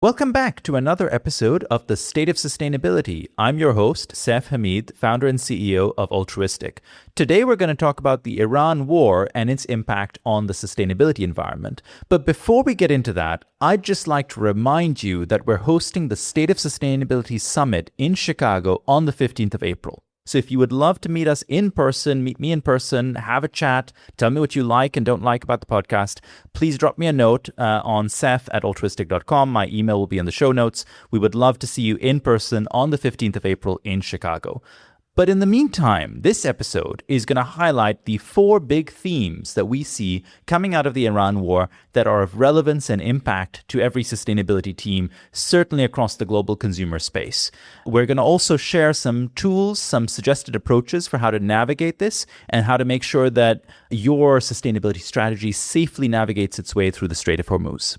Welcome back to another episode of The State of Sustainability. I'm your host, Saif Hameed, founder and CEO of Altruistiq. Today we're going to talk about the Iran war and its impact on the sustainability environment. But before we get into that, I'd just like to remind you that we're hosting the State of Sustainability Summit in Chicago on the 15th of April. So if you would love to meet us in person, meet me in person, have a chat, tell me what you like and don't like about the podcast, please drop me a note on saif@altruistiq.com. My email will be in the show notes. We would love to see you in person on the 15th of April in Chicago. But in the meantime, this episode is going to highlight the 4 big themes that we see coming out of the Iran war that are of relevance and impact to every sustainability team, certainly across the global consumer space. We're going to also share some tools, some suggested approaches for how to navigate this and how to make sure that your sustainability strategy safely navigates its way through the Strait of Hormuz.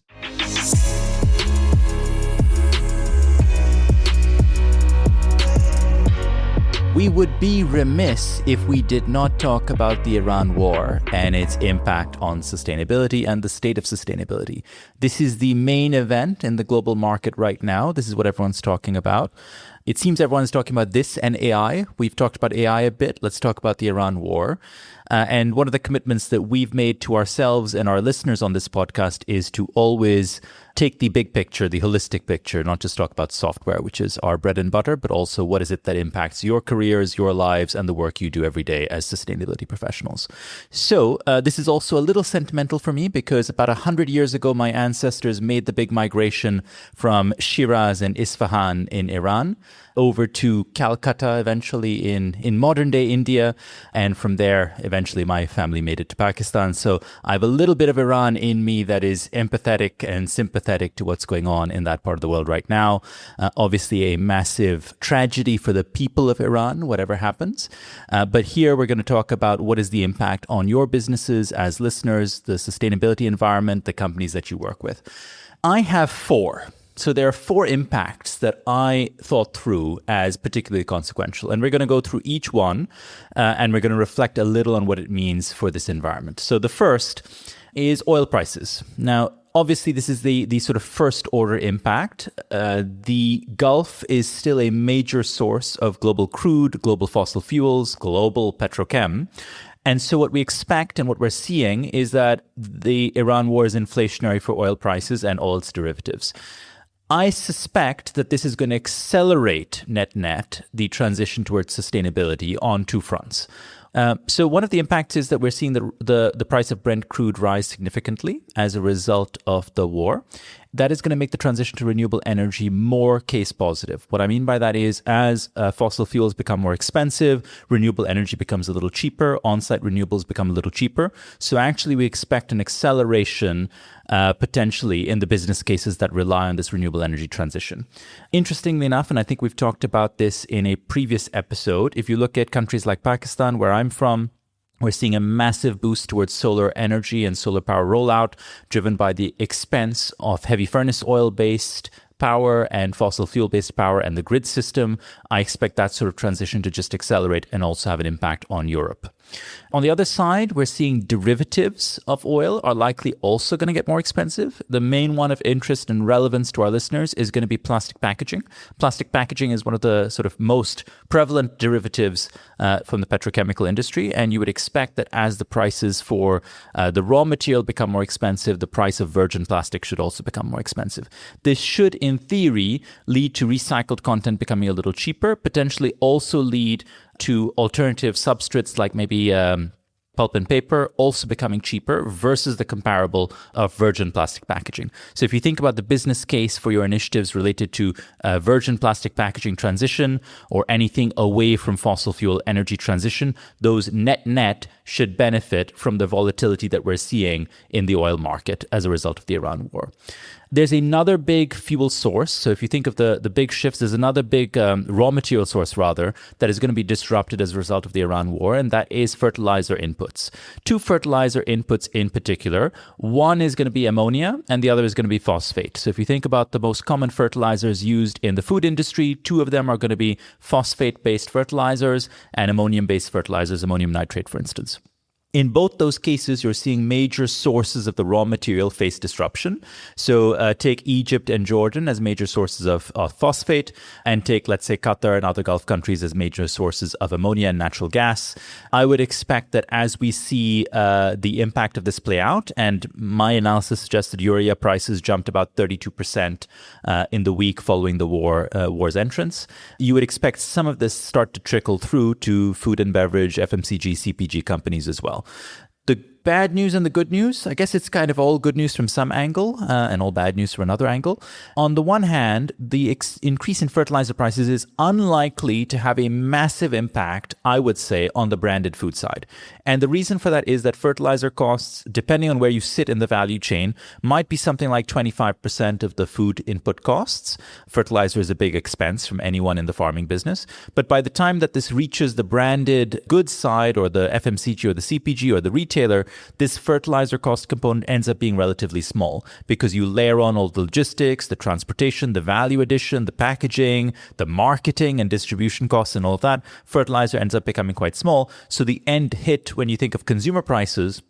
We would be remiss if we did not talk about the Iran war and its impact on sustainability and the state of sustainability. This is the main event in the global market right now. This is what everyone's talking about. It seems everyone's talking about this and AI. We've talked about AI a bit. Let's talk about the Iran war. And one of the commitments that we've made to ourselves and our listeners on this podcast is to always take the big picture, the holistic picture, not just talk about software, which is our bread and butter, but also what is it that impacts your careers, your lives, and the work you do every day as sustainability professionals. So this is also a little sentimental for me because about 100 years ago, my ancestors made the big migration from Shiraz and Isfahan in Iran over to Calcutta, eventually in modern-day India. And from there, eventually my family made it to Pakistan. So I have a little bit of Iran in me that is empathetic and sympathetic to what's going on in that part of the world right now. Obviously, a massive tragedy for the people of Iran, whatever happens. But here we're going to talk about what is the impact on your businesses as listeners, the sustainability environment, the companies that you work with. I have 4. So there are 4 impacts that I thought through as particularly consequential. And we're going to go through each one and we're going to reflect a little on what it means for this environment. So the first is oil prices. Now, obviously, this is the sort of first order impact. The Gulf is still a major source of global crude, global fossil fuels, global petrochem. And so what we expect and what we're seeing is that the Iran war is inflationary for oil prices and all its derivatives. I suspect that this is going to accelerate net the transition towards sustainability on 2 fronts. So one of the impacts is that we're seeing the price of Brent crude rise significantly as a result of the war. That is going to make the transition to renewable energy more case positive. What I mean by that is as fossil fuels become more expensive, renewable energy becomes a little cheaper, on-site renewables become a little cheaper. So actually we expect an acceleration potentially in the business cases that rely on this renewable energy transition. Interestingly enough, and I think we've talked about this in a previous episode, if you look at countries like Pakistan, where I'm from, we're seeing a massive boost towards solar energy and solar power rollout, driven by the expense of heavy furnace oil-based power and fossil fuel-based power and the grid system. I expect that sort of transition to just accelerate and also have an impact on Europe. On the other side, we're seeing derivatives of oil are likely also going to get more expensive. The main one of interest and relevance to our listeners is going to be plastic packaging. Plastic packaging is one of the sort of most prevalent derivatives from the petrochemical industry. And you would expect that as the prices for the raw material become more expensive, the price of virgin plastic should also become more expensive. This should, in theory, lead to recycled content becoming a little cheaper, potentially also lead to alternative substrates like maybe pulp and paper also becoming cheaper versus the comparable of virgin plastic packaging. So if you think about the business case for your initiatives related to virgin plastic packaging transition or anything away from fossil fuel energy transition, those net should benefit from the volatility that we're seeing in the oil market as a result of the Iran war. There's another big fuel source. So if you think of the big shifts, there's another big raw material source, rather, that is going to be disrupted as a result of the Iran war, and that is fertilizer inputs. 2 fertilizer inputs in particular. One is going to be ammonia, and the other is going to be phosphate. So if you think about the most common fertilizers used in the food industry, 2 of them are going to be phosphate-based fertilizers and ammonium-based fertilizers, ammonium nitrate, for instance. In both those cases, you're seeing major sources of the raw material face disruption. So take Egypt and Jordan as major sources of phosphate, and take, let's say, Qatar and other Gulf countries as major sources of ammonia and natural gas. I would expect that as we see the impact of this play out, and my analysis suggested urea prices jumped about 32% in the week following the war's entrance, you would expect some of this start to trickle through to food and beverage, FMCG, CPG companies as well. The bad news and the good news, I guess it's kind of all good news from some angle and all bad news from another angle. On the one hand, the increase in fertilizer prices is unlikely to have a massive impact, I would say, on the branded food side. And the reason for that is that fertilizer costs, depending on where you sit in the value chain, might be something like 25% of the food input costs. Fertilizer is a big expense from anyone in the farming business. But by the time that this reaches the branded goods side or the FMCG or the CPG or the retailer, this fertilizer cost component ends up being relatively small because you layer on all the logistics, the transportation, the value addition, the packaging, the marketing and distribution costs and all of that. Fertilizer ends up becoming quite small. So the end hit when you think of consumer prices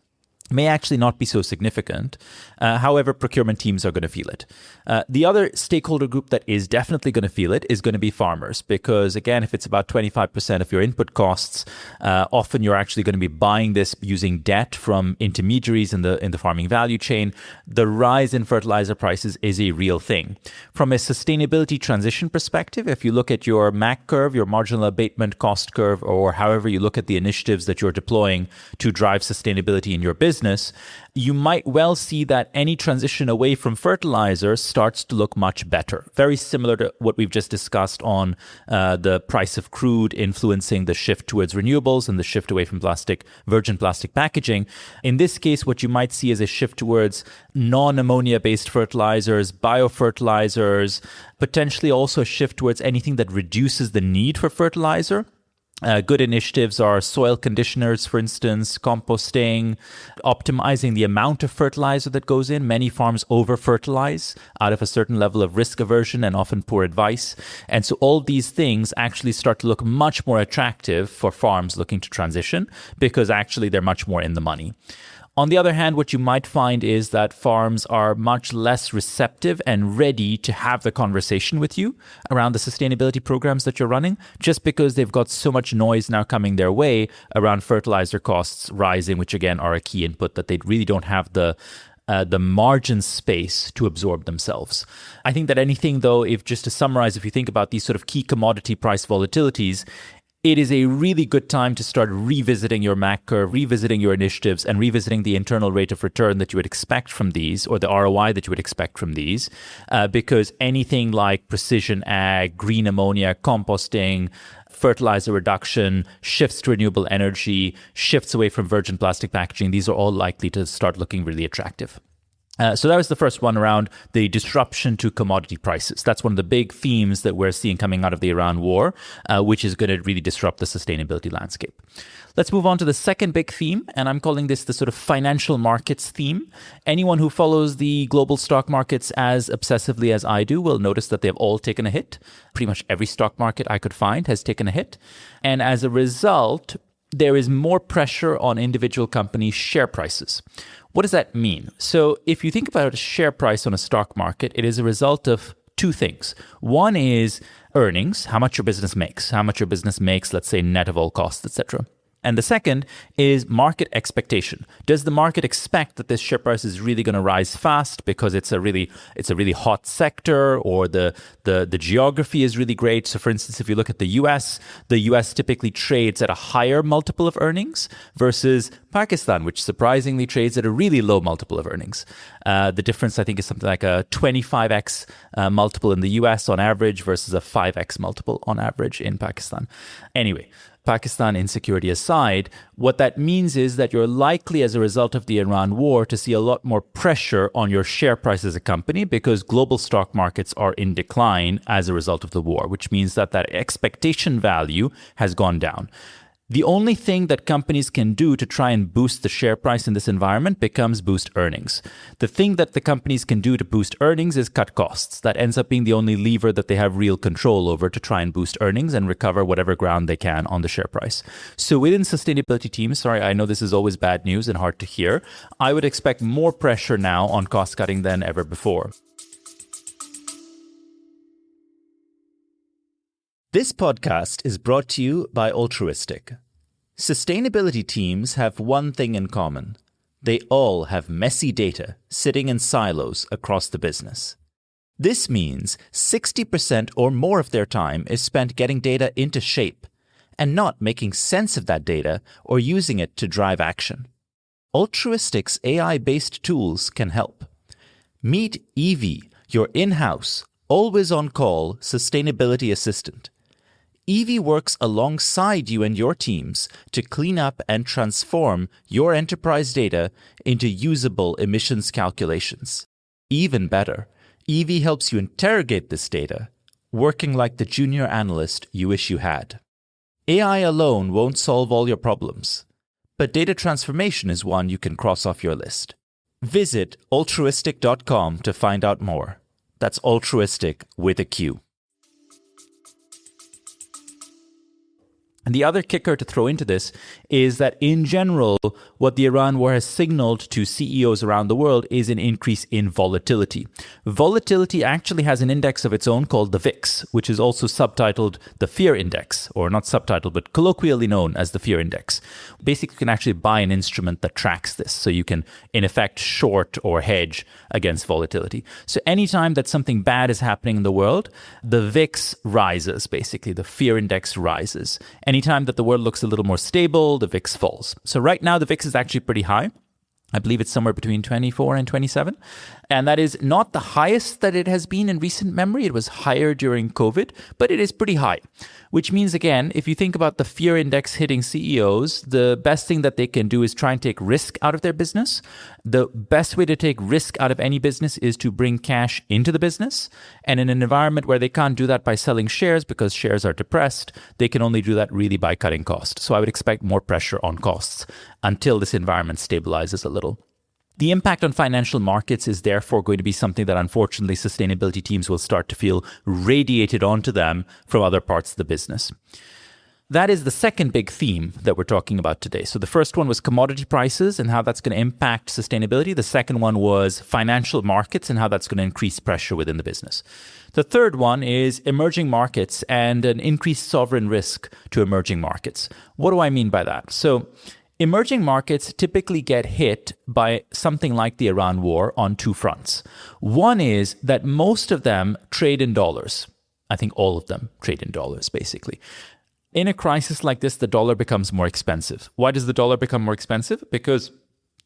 may actually not be so significant. However, procurement teams are going to feel it. The other stakeholder group that is definitely going to feel it is going to be farmers, because again, if it's about 25% of your input costs, often you're actually going to be buying this using debt from intermediaries in the farming value chain. The rise in fertilizer prices is a real thing. From a sustainability transition perspective, if you look at your MAC curve, your marginal abatement cost curve, or however you look at the initiatives that you're deploying to drive sustainability in your business, you might well see that any transition away from fertilizer starts to look much better. Very similar to what we've just discussed on the price of crude influencing the shift towards renewables and the shift away from virgin plastic packaging. In this case, what you might see is a shift towards non-ammonia based fertilizers, biofertilizers, potentially also a shift towards anything that reduces the need for fertilizer. Good initiatives are soil conditioners, for instance, composting, optimizing the amount of fertilizer that goes in. Many farms over-fertilize out of a certain level of risk aversion and often poor advice. And so all these things actually start to look much more attractive for farms looking to transition because actually they're much more in the money. On the other hand, what you might find is that farms are much less receptive and ready to have the conversation with you around the sustainability programs that you're running, just because they've got so much noise now coming their way around fertilizer costs rising, which again are a key input that they really don't have the margin space to absorb themselves. I think that anything, though, if just to summarize, if you think about these sort of key commodity price volatilities, it is a really good time to start revisiting your MAC curve, revisiting your initiatives, and revisiting the internal rate of return that you would expect from these, or the ROI that you would expect from these, because anything like precision ag, green ammonia, composting, fertilizer reduction, shifts to renewable energy, shifts away from virgin plastic packaging, these are all likely to start looking really attractive. So that was the first one around the disruption to commodity prices. That's one of the big themes that we're seeing coming out of the Iran war, which is going to really disrupt the sustainability landscape. Let's move on to the second big theme, and I'm calling this the sort of financial markets theme. Anyone who follows the global stock markets as obsessively as I do will notice that they've all taken a hit. Pretty much every stock market I could find has taken a hit. And as a result, there is more pressure on individual companies' share prices. What does that mean? So if you think about a share price on a stock market, it is a result of two things. One is earnings, how much your business makes, let's say net of all costs, etc. And the second is market expectation. Does the market expect that this share price is really going to rise fast because it's a really hot sector, or the geography is really great? So for instance, if you look at the US typically trades at a higher multiple of earnings versus Pakistan, which surprisingly trades at a really low multiple of earnings. The difference, I think, is something like a 25x multiple in the US on average versus a 5x multiple on average in Pakistan. Anyway, Pakistan insecurity aside, what that means is that you're likely, as a result of the Iran war, to see a lot more pressure on your share price as a company because global stock markets are in decline as a result of the war, which means that expectation value has gone down. The only thing that companies can do to try and boost the share price in this environment becomes boost earnings. The thing that the companies can do to boost earnings is cut costs. That ends up being the only lever that they have real control over to try and boost earnings and recover whatever ground they can on the share price. So within sustainability teams, sorry, I know this is always bad news and hard to hear, I would expect more pressure now on cost cutting than ever before. This podcast is brought to you by Altruistiq. Sustainability teams have one thing in common. They all have messy data sitting in silos across the business. This means 60% or more of their time is spent getting data into shape and not making sense of that data or using it to drive action. Altruistiq's AI-based tools can help. Meet Evie, your in-house, always-on-call sustainability assistant. Evie works alongside you and your teams to clean up and transform your enterprise data into usable emissions calculations. Even better, Evie helps you interrogate this data, working like the junior analyst you wish you had. AI alone won't solve all your problems, but data transformation is one you can cross off your list. Visit altruistiq.com to find out more. That's Altruistiq with a Q. And the other kicker to throw into this is that in general, what the Iran war has signaled to CEOs around the world is an increase in volatility. Volatility actually has an index of its own called the VIX, which is also subtitled the Fear Index, or not subtitled, but colloquially known as the Fear Index. Basically, you can actually buy an instrument that tracks this, so you can, in effect, short or hedge against volatility. So anytime that something bad is happening in the world, the VIX rises, basically, the Fear Index rises. Anytime that the world looks a little more stable, the VIX falls. So right now, the VIX is actually pretty high. I believe it's somewhere between 24 and 27. And that is not the highest that it has been in recent memory. It was higher during COVID, but it is pretty high. Which means, again, if you think about the fear index hitting CEOs, the best thing that they can do is try and take risk out of their business. The best way to take risk out of any business is to bring cash into the business. And in an environment where they can't do that by selling shares because shares are depressed, they can only do that really by cutting costs. So I would expect more pressure on costs until this environment stabilizes a little. The impact on financial markets is therefore going to be something that unfortunately sustainability teams will start to feel radiated onto them from other parts of the business. That is the second big theme that we're talking about today. So the first one was commodity prices and how that's going to impact sustainability. The second one was financial markets and how that's going to increase pressure within the business. The third one is emerging markets and an increased sovereign risk to emerging markets. What do I mean by that? So emerging markets typically get hit by something like the Iran war on two fronts. One is that most of them trade in dollars. I think all of them trade in dollars, basically. In a crisis like this, the dollar becomes more expensive. Why does the dollar become more expensive? Because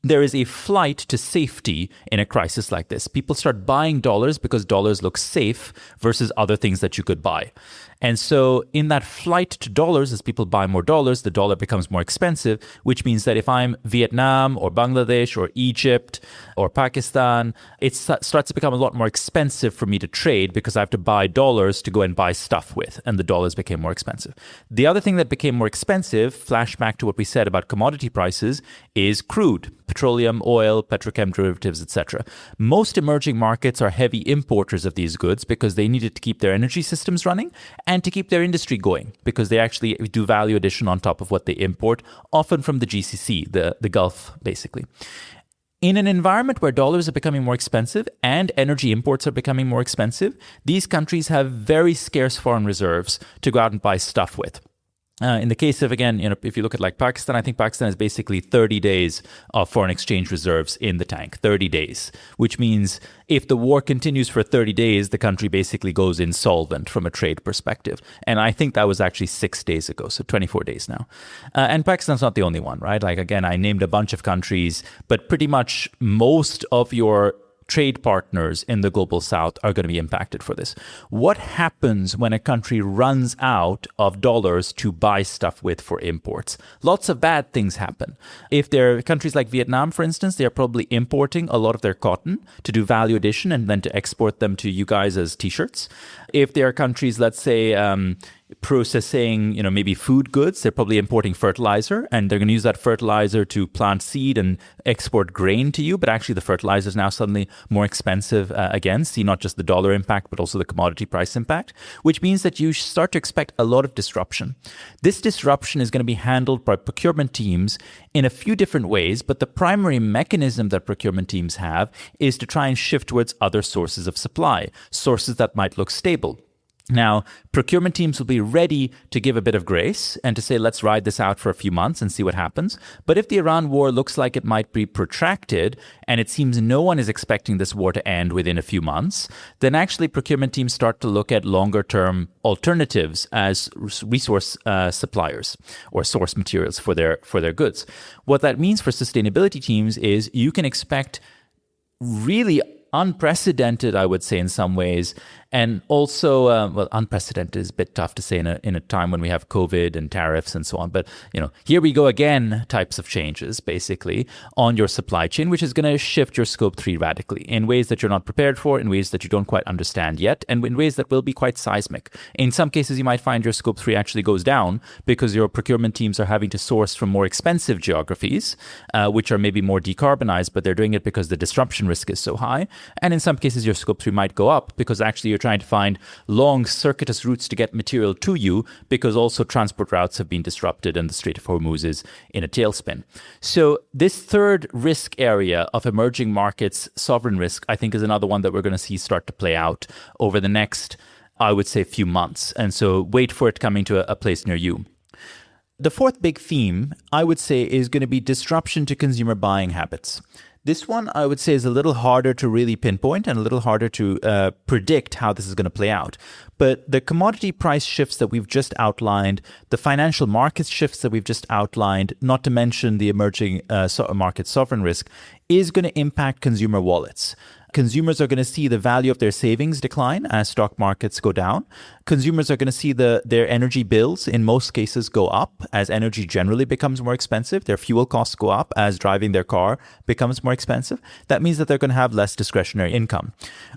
there is a flight to safety in a crisis like this. People start buying dollars because dollars look safe versus other things that you could buy. And so in that flight to dollars, as people buy more dollars, the dollar becomes more expensive, which means that if I'm Vietnam or Bangladesh or Egypt or Pakistan, it starts to become a lot more expensive for me to trade because I have to buy dollars to go and buy stuff with, and the dollars became more expensive. The other thing that became more expensive, flashback to what we said about commodity prices, is crude, petroleum, oil, petrochem derivatives, etc. Most emerging markets are heavy importers of these goods because they needed to keep their energy systems running and to keep their industry going because they actually do value addition on top of what they import, often from the GCC, the Gulf, basically. In an environment where dollars are becoming more expensive and energy imports are becoming more expensive, these countries have very scarce foreign reserves to go out and buy stuff with. In the case of, again, if you look at like Pakistan, I think Pakistan has basically 30 days of foreign exchange reserves in the tank, 30 days, which means if the war continues for 30 days, the country basically goes insolvent from a trade perspective. And I think that was actually 6 days ago, so 24 days now. And Pakistan's not the only one, right? Like, again, I named a bunch of countries, but pretty much most of your trade partners in the global south are going to be impacted for this. What happens when a country runs out of dollars to buy stuff with for imports? Lots of bad things happen. If there are countries like Vietnam, for instance, they are probably importing a lot of their cotton to do value addition and then to export them to you guys as t-shirts. If there are countries, let's say, processing, maybe food goods. They're probably importing fertilizer, and they're going to use that fertilizer to plant seed and export grain to you. But actually, the fertilizer is now suddenly more expensive again. See not just the dollar impact, but also the commodity price impact, which means that you start to expect a lot of disruption. This disruption is going to be handled by procurement teams in a few different ways, but the primary mechanism that procurement teams have is to try and shift towards other sources of supply, sources that might look stable. Now, procurement teams will be ready to give a bit of grace and to say, let's ride this out for a few months and see what happens. But if the Iran war looks like it might be protracted, and it seems no one is expecting this war to end within a few months, then actually procurement teams start to look at longer term alternatives as resource suppliers or source materials for their goods. What that means for sustainability teams is you can expect really unprecedented, I would say, in some ways. And also, unprecedented is a bit tough to say in a time when we have COVID and tariffs and so on. But, here we go again types of changes, basically, on your supply chain, which is going to shift your scope 3 radically in ways that you're not prepared for, in ways that you don't quite understand yet, and in ways that will be quite seismic. In some cases, you might find your scope 3 actually goes down because your procurement teams are having to source from more expensive geographies, which are maybe more decarbonized, but they're doing it because the disruption risk is so high. And in some cases, your scope 3 might go up because actually you're trying to find long circuitous routes to get material to you because also transport routes have been disrupted and the Strait of Hormuz is in a tailspin. So this third risk area of emerging markets, sovereign risk, I think is another one that we're going to see start to play out over the next, I would say, few months. And so wait for it coming to a place near you. The fourth big theme, I would say, is going to be disruption to consumer buying habits. This one, I would say, is a little harder to really pinpoint and a little harder to predict how this is going to play out. But the commodity price shifts that we've just outlined, the financial market shifts that we've just outlined, not to mention the emerging market sovereign risk, is going to impact consumer wallets. Consumers are going to see the value of their savings decline as stock markets go down. Consumers are going to see their energy bills, in most cases, go up as energy generally becomes more expensive. Their fuel costs go up as driving their car becomes more expensive. That means that they're going to have less discretionary income.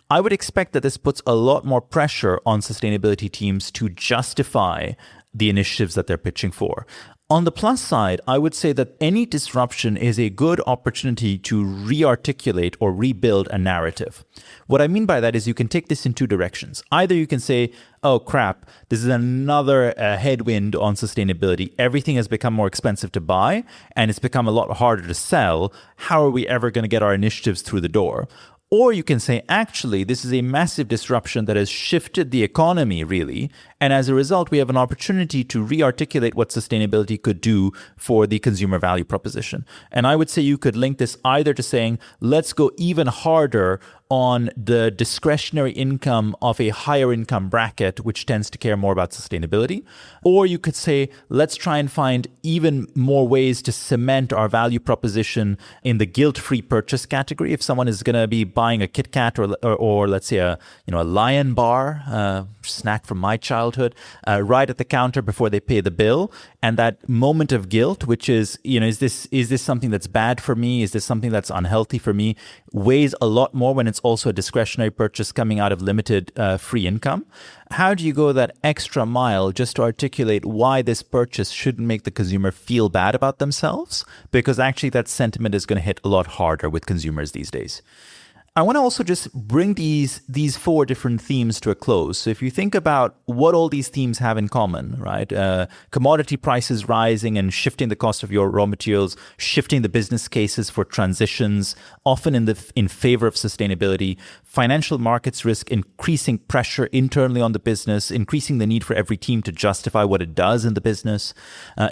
I would expect that this puts a lot more pressure on sustainability teams to justify the initiatives that they're pitching for. On the plus side, I would say that any disruption is a good opportunity to re-articulate or rebuild a narrative. What I mean by that is you can take this in two directions. Either you can say, oh crap, this is another headwind on sustainability. Everything has become more expensive to buy and it's become a lot harder to sell. How are we ever going to get our initiatives through the door? Or you can say, actually, this is a massive disruption that has shifted the economy, really. And as a result, we have an opportunity to re-articulate what sustainability could do for the consumer value proposition. And I would say you could link this either to saying, let's go even harder on the discretionary income of a higher income bracket, which tends to care more about sustainability. Or you could say, let's try and find even more ways to cement our value proposition in the guilt-free purchase category. If someone is going to be buying a Kit Kat or let's say a Lion bar, snack from my childhood, right at the counter before they pay the bill, and that moment of guilt, which is, is this something that's bad for me? Is this something that's unhealthy for me? Weighs a lot more when it's also a discretionary purchase coming out of limited free income. How do you go that extra mile just to articulate why this purchase shouldn't make the consumer feel bad about themselves? Because actually that sentiment is going to hit a lot harder with consumers these days. I want to also just bring these four different themes to a close. So if you think about what all these themes have in common, right? Commodity prices rising and shifting the cost of your raw materials, shifting the business cases for transitions, often in favor of sustainability, financial markets risk, increasing pressure internally on the business, increasing the need for every team to justify what it does in the business,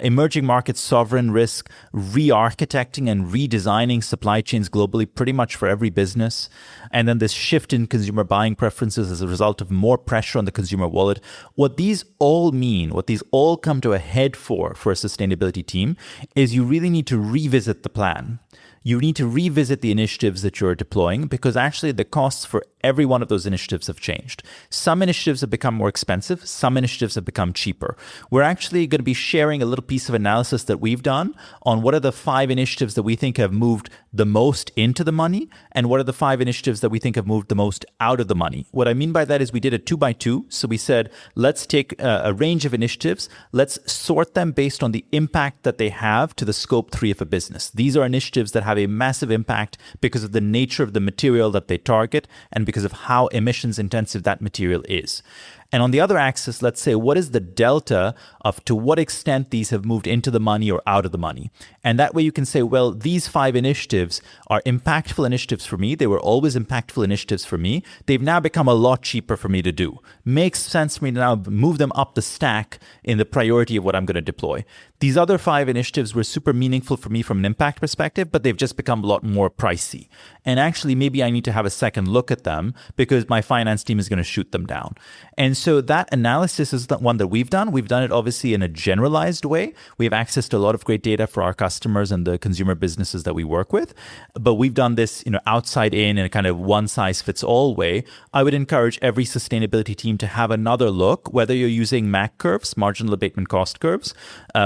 emerging markets sovereign risk, re-architecting and redesigning supply chains globally pretty much for every business. And then this shift in consumer buying preferences as a result of more pressure on the consumer wallet. What these all mean, what these all come to a head for a sustainability team, is you really need to revisit the plan. You need to revisit the initiatives that you're deploying because actually the costs for every one of those initiatives have changed. Some initiatives have become more expensive. Some initiatives have become cheaper. We're actually going to be sharing a little piece of analysis that we've done on what are the 5 initiatives that we think have moved the most into the money and what are the 5 initiatives that we think have moved the most out of the money. What I mean by that is we did a 2x2. So we said, let's take a range of initiatives. Let's sort them based on the impact that they have to the scope 3 of a business. These are initiatives that have a massive impact because of the nature of the material that they target and because of how emissions intensive that material is. And on the other axis, let's say, what is the delta of to what extent these have moved into the money or out of the money? And that way you can say, well, these 5 initiatives are impactful initiatives for me. They were always impactful initiatives for me. They've now become a lot cheaper for me to do. Makes sense for me to now move them up the stack in the priority of what I'm going to deploy. These other 5 initiatives were super meaningful for me from an impact perspective, but they've just become a lot more pricey. And actually, maybe I need to have a second look at them because my finance team is going to shoot them down. And so that analysis is the one that we've done. We've done it obviously in a generalized way. We have access to a lot of great data for our customers and the consumer businesses that we work with. But we've done this, outside in a kind of one size fits all way. I would encourage every sustainability team to have another look, whether you're using MAC curves, marginal abatement cost curves,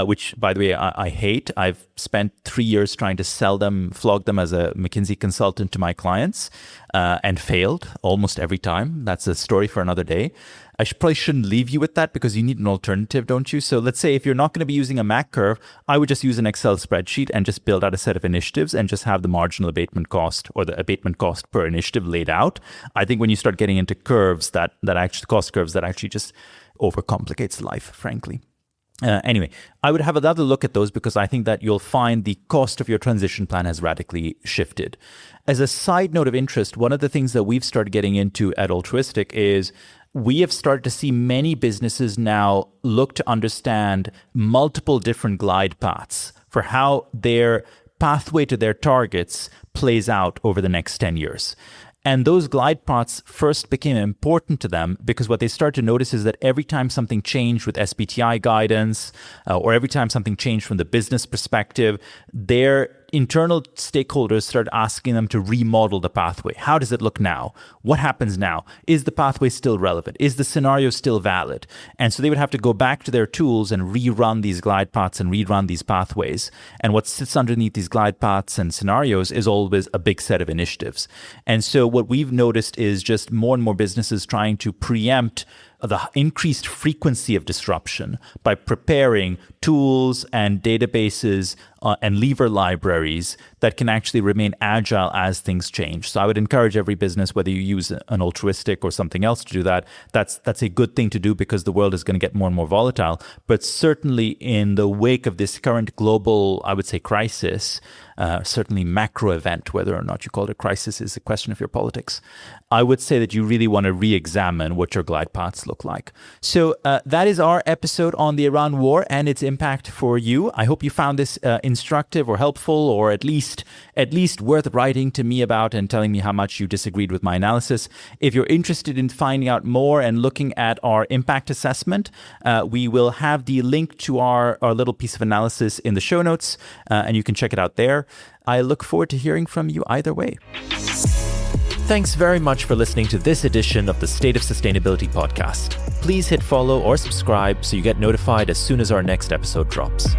which by the way, I hate. I've spent 3 years trying to flog them as a McKinsey consultant to my clients and failed almost every time. That's a story for another day. I probably shouldn't leave you with that because you need an alternative, don't you? So let's say if you're not going to be using a MAC curve, I would just use an Excel spreadsheet and just build out a set of initiatives and just have the marginal abatement cost or the abatement cost per initiative laid out. I think when you start getting into curves, that actually cost curves, that actually just overcomplicates life, frankly. Anyway, I would have another look at those because I think that you'll find the cost of your transition plan has radically shifted. As a side note of interest, one of the things that we've started getting into at Altruistiq is we have started to see many businesses now look to understand multiple different glide paths for how their pathway to their targets plays out over the next 10 years. And those glide paths first became important to them because what they started to notice is that every time something changed with SBTi guidance or every time something changed from the business perspective, their internal stakeholders started asking them to remodel the pathway. How does it look now? What happens now? Is the pathway still relevant? Is the scenario still valid? And so they would have to go back to their tools and rerun these glide paths and rerun these pathways. And what sits underneath these glide paths and scenarios is always a big set of initiatives. And so what we've noticed is just more and more businesses trying to preempt the increased frequency of disruption by preparing tools and databases and lever libraries that can actually remain agile as things change. So I would encourage every business, whether you use an Altruistiq or something else to do that, that's a good thing to do because the world is going to get more and more volatile. But certainly in the wake of this current global, I would say, crisis, certainly macro event, whether or not you call it a crisis is a question of your politics. I would say that you really want to re-examine what your glide paths look like. So that is our episode on the Iran war and its impact for you. I hope you found this instructive or helpful, or at least worth writing to me about and telling me how much you disagreed with my analysis. If you're interested in finding out more and looking at our impact assessment, we will have the link to our little piece of analysis in the show notes, and you can check it out there. I look forward to hearing from you either way. Thanks very much for listening to this edition of the State of Sustainability podcast. Please hit follow or subscribe so you get notified as soon as our next episode drops.